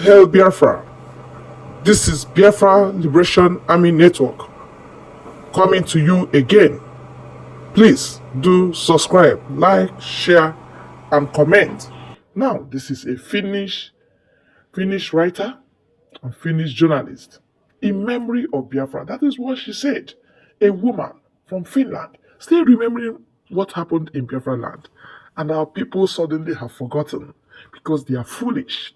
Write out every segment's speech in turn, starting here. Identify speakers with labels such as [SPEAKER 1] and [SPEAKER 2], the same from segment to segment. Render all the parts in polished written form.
[SPEAKER 1] hail Biafra. This is Biafra Liberation Army Network coming to you again. Please do subscribe, like, share, and comment. Now, this is a Finnish writer and Finnish journalist in memory of Biafra. That is what she said. A woman from Finland still remembering what happened in Biafra land. And our people suddenly have forgotten because they are foolish,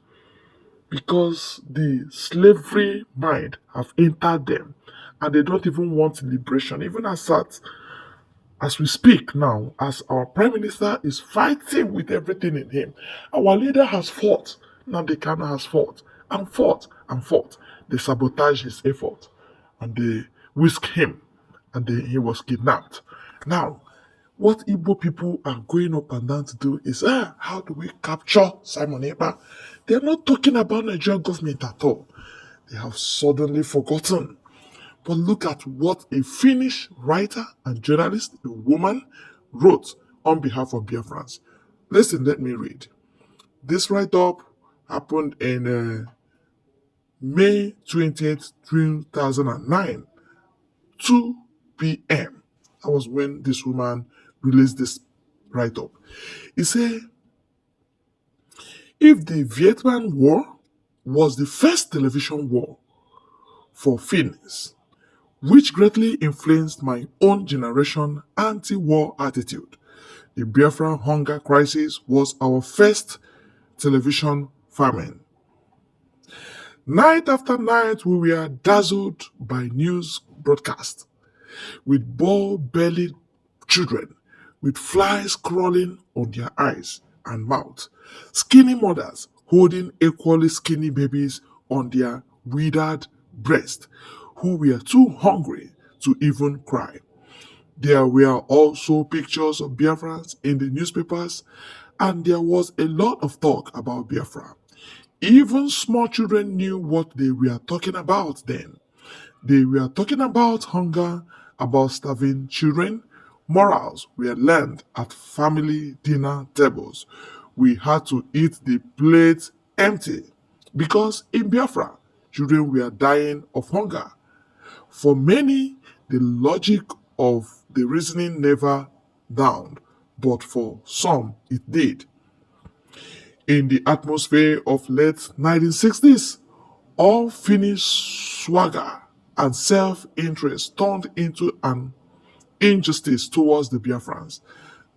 [SPEAKER 1] because the slavery mind have entered them and they don't even want liberation. Even as we speak now, as our prime minister is fighting with everything in him, our leader has fought. Nnamdi Kanu has fought and fought and fought. They sabotage his effort and they whisk him and he was kidnapped. Now, what Igbo people are going up and down to do is, how do we capture Simon Ekpa? They're not talking about Nigerian government at all. They have suddenly forgotten. But look at what a Finnish writer and journalist, a woman, wrote on behalf of Biafrans. Listen, let me read. This write-up happened in May 20th, 2009, 2 p.m. That was when this woman released this write-up. He said, if the Vietnam War was the first television war for Finns, which greatly influenced my own generation anti-war attitude, the Biafra hunger crisis was our first television famine. Night after night, we were dazzled by news broadcasts with ball-bellied children with flies crawling on their eyes and mouth, skinny mothers holding equally skinny babies on their withered breast, who were too hungry to even cry. There were also pictures of Biafrans in the newspapers, and there was a lot of talk about Biafra. Even small children knew what they were talking about then. They were talking about hunger, about starving children. Morals were learned at family dinner tables. We had to eat the plate empty because in Biafra, children were dying of hunger. For many, the logic of the reasoning never dawned, but for some, it did. In the atmosphere of late 1960s, all Finnish swagger and self-interest turned into an injustice towards the Biafrans.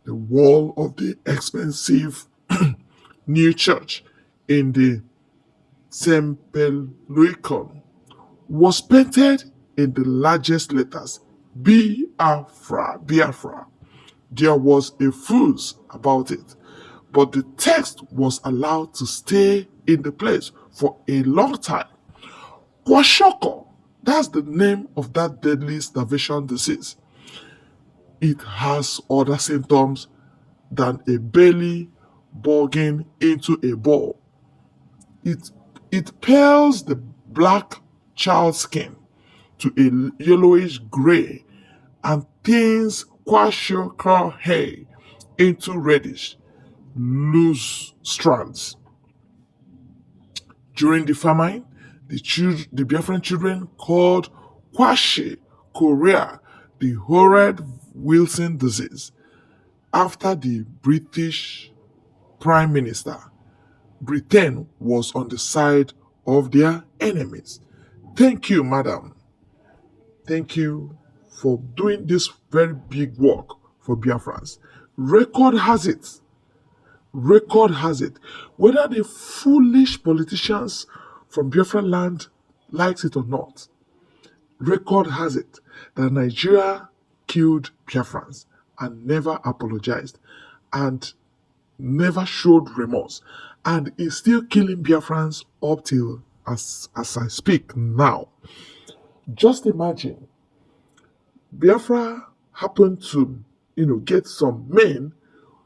[SPEAKER 1] The wall of the expensive new church in the Sempeluikon was painted in the largest letters, Biafra, Biafra. There was a fuss about it, but the text was allowed to stay in the place for a long time. Kwashiorkor, that's the name of that deadly starvation disease. It has other symptoms than a belly bulging into a ball. It, it pales the black child skin to a yellowish gray and thins Kwashiorkor hair into reddish, loose strands. During the famine, the Biafran children called Kwashi Korea the horrid Wilson disease after the British Prime Minister. Britain was on the side of their enemies. Thank you, madam. Thank you for doing this very big work for Biafrans. Record has it. Record has it. Whether the foolish politicians from Biafra land likes it or not, record has it that Nigeria killed Biafrans and never apologized and never showed remorse and is still killing Biafrans up till as I speak now. Just imagine Biafra happened to, get some men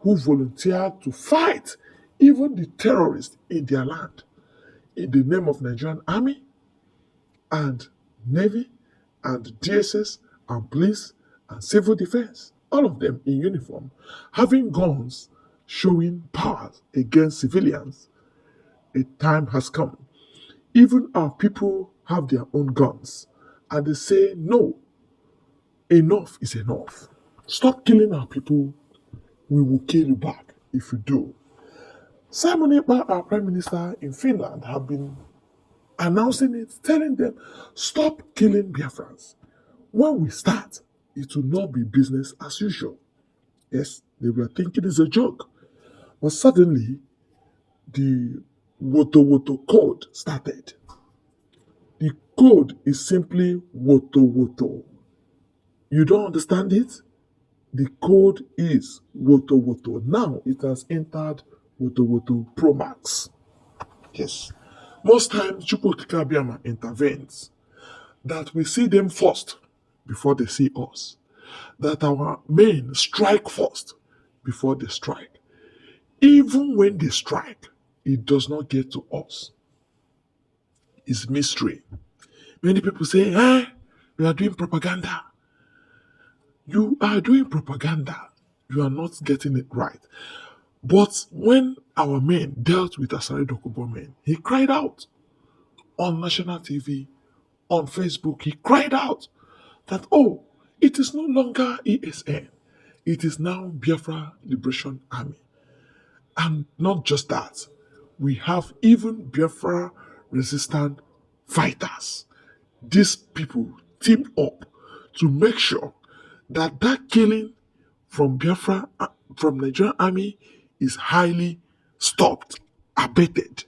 [SPEAKER 1] who volunteered to fight even the terrorists in their land in the name of Nigerian army and navy and DSS and police and civil defense, all of them in uniform, having guns showing power against civilians. A time has come. Even our people have their own guns. And they say, no, enough is enough. Stop killing our people. We will kill you back if you do. Simon Ekpa, our Prime Minister in Finland, have been announcing it, telling them, stop killing Biafrans. When we start, it will not be business as usual. Yes, they were thinking it's a joke. But suddenly, the Woto Woto code started. The code is simply Woto Woto. You don't understand it? The code is Woto Woto. Now it has entered Woto Woto Pro Max. Yes. Most times, Chukwokika Abiyama intervenes that we see them first before they see us. That our men strike first before they strike. Even when they strike, it does not get to us. It's mystery. Many people say, we are doing propaganda. You are doing propaganda. You are not getting it right. But when our men dealt with Asari Dokubo men, he cried out on national TV, on Facebook, he cried out that, oh, it is no longer ESN. It is now Biafra Liberation Army. And not just that, we have even Biafra resistant fighters. These people teamed up to make sure that that killing from Biafra, from Nigerian army is highly stopped, abated.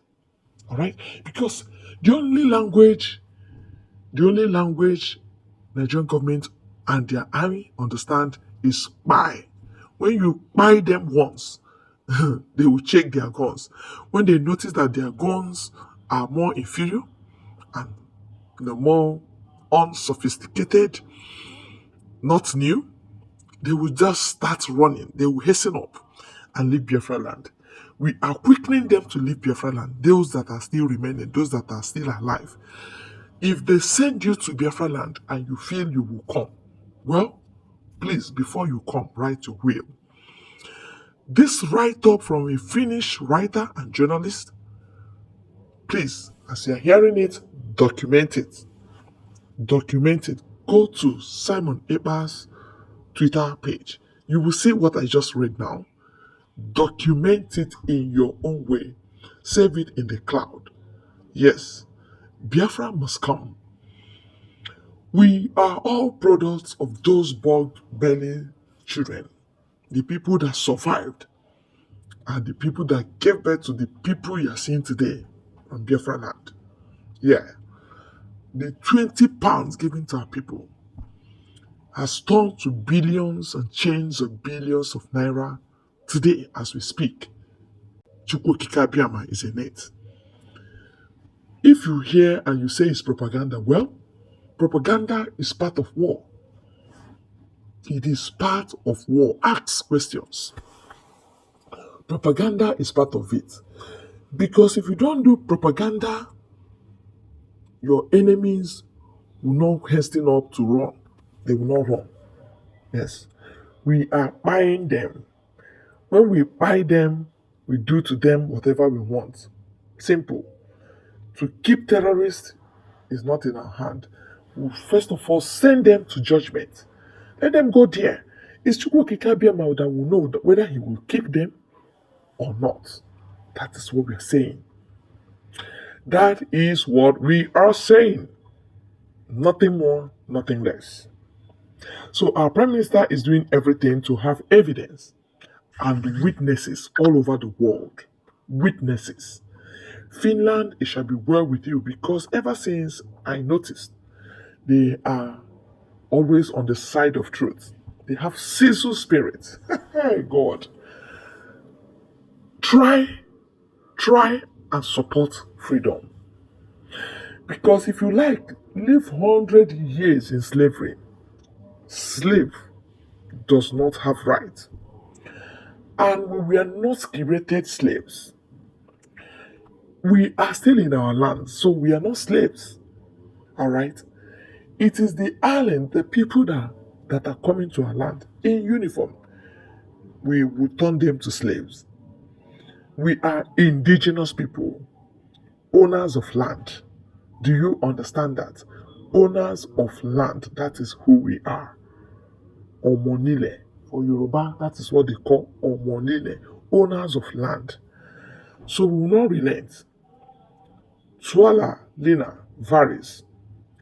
[SPEAKER 1] All right? Because the only language Nigerian government and their army understand is spy. When you buy them once, they will check their guns. When they notice that their guns are more inferior and more unsophisticated, not new, they will just start running. They will hasten up and leave Biafra land. We are quickening them to leave Biafra land, those that are still remaining, those that are still alive. If they send you to Biafra land and you feel you will come, well, please, before you come, write your will. This write-up from a Finnish writer and journalist, please, as you're hearing it, document it. Document it. Go to Simon Ekpa's Twitter page. You will see what I just read now. Document it in your own way. Save it in the cloud. Yes, Biafra must come. We are all products of those bug-belly children, the people that survived, and the people that gave birth to the people you are seeing today on Biafra land. Yeah, the 20 pounds given to our people has turned to billions and chains of billions of naira today as we speak. Chukwokika Abiyama is in it. If you hear and you say it's propaganda, well, propaganda is part of war. It is part of war. Ask questions. Propaganda is part of it. Because if you don't do propaganda, your enemies will not hasten up to run. They will not run. Yes. We are buying them. When we buy them, we do to them whatever we want. Simple. To keep terrorists is not in our hand. We first of all send them to judgment. Let them go there. It's Chukwokika Abiyama that will know whether he will keep them or not. That is what we are saying. That is what we are saying. Nothing more, nothing less. So our Prime Minister is doing everything to have evidence and witnesses all over the world. Witnesses. Finland, it shall be well with you, because ever since I noticed, they are always on the side of truth. They have civil spirit. Hey God. Try and support freedom. Because if you like, live 100 years in slavery. Slave does not have right. And we were not created slaves. We are still in our land, so we are not slaves. All right? It is the island, the people that are coming to our land in uniform. We will turn them to slaves. We are indigenous people, owners of land. Do you understand that? Owners of land, that is who we are. Omonile. For Yoruba, that is what they call Omonile, owners of land. So we will not relent. Tuala Lina Varis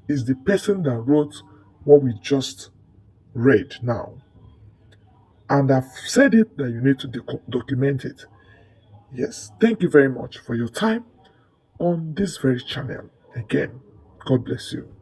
[SPEAKER 1] is the person that wrote what we just read now. And I've said it that you need to document it. Yes, thank you very much for your time on this very channel. Again, God bless you.